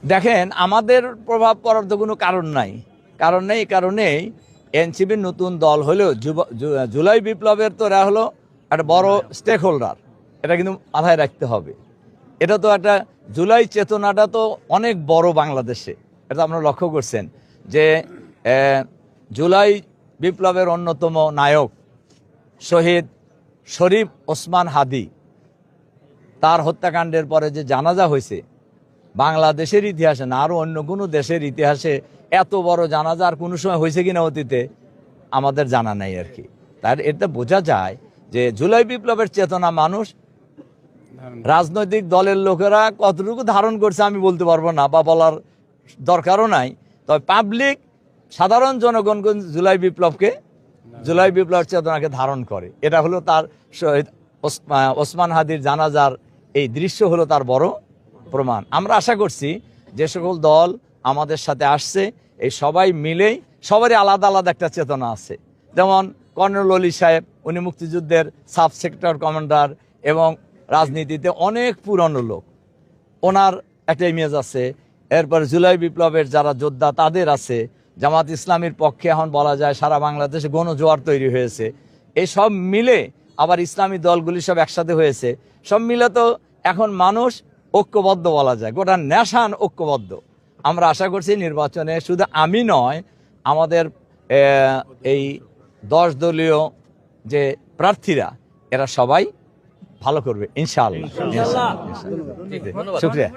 দেখেন, আমাদের প্রভাব পড়ার তো কোনো কারণ নাই। এই কারণেই এনসিপির নতুন দল হলেও জুলাই বিপ্লবের তো এরা হলো একটা বড় স্টেক হোল্ডার। এটা কিন্তু মাথায় রাখতে হবে। এটা তো একটা জুলাই চেতনাটা তো অনেক বড় বাংলাদেশে। এটা আপনারা লক্ষ্য করছেন যে জুলাই বিপ্লবের অন্যতম নায়ক শহীদ শরীফ ওসমান হাদি, তার হত্যাকাণ্ডের পরে যে জানাজা হয়েছে, বাংলাদেশের ইতিহাসে না আরও অন্য কোনো দেশের ইতিহাসে এত বড় জানাজা আর কোনো সময় হয়েছে কিনা অতীতে আমাদের জানা নাই আর কি। তার এটা বোঝা যায় যে জুলাই বিপ্লবের চেতনা মানুষ, রাজনৈতিক দলের লোকেরা কতটুকু ধারণ করছে আমি বলতে পারবো না বা বলার দরকারও নাই। তবে পাবলিক সাধারণ জনগণ জুলাই বিপ্লব চেতনাকে ধারণ করে। এটা হলো তার শহীদ ওসমান হাদির জানাজার এই দৃশ্য হলো তার বড় প্রমাণ। আমরা আশা করছি যে সকল দল আমাদের সাথে আসছে, এই সবাই মিলেই সবারই আলাদা আলাদা একটা চেতনা আছে। যেমন কর্নেল অলি সাহেব, উনি মুক্তিযুদ্ধের সাব সেক্টর কমান্ডার এবং রাজনীতিতে অনেক পুরনো লোক, ওনার একটা ইমেজ আছে। এরপর জুলাই বিপ্লবের যারা যোদ্ধা তাদের আছে। জামাত ইসলামীর পক্ষে এখন বলা যায় সারা বাংলাদেশে গণজোয়ার তৈরি হয়েছে। এই সব মিলে আবার ইসলামী দলগুলি সব একসাথে হয়েছে। সব মিলে তো এখন মানুষ ঐক্যবদ্ধ বলা যায়, গোটা ন্যাশন ঐক্যবদ্ধ। আমরা আশা করছি নির্বাচনে শুধু আমি নয়, আমাদের এই 10 দলীয় যে প্রার্থীরা এরা সবাই ভালো করবে ইনশাআল্লাহ। শুকরিয়া।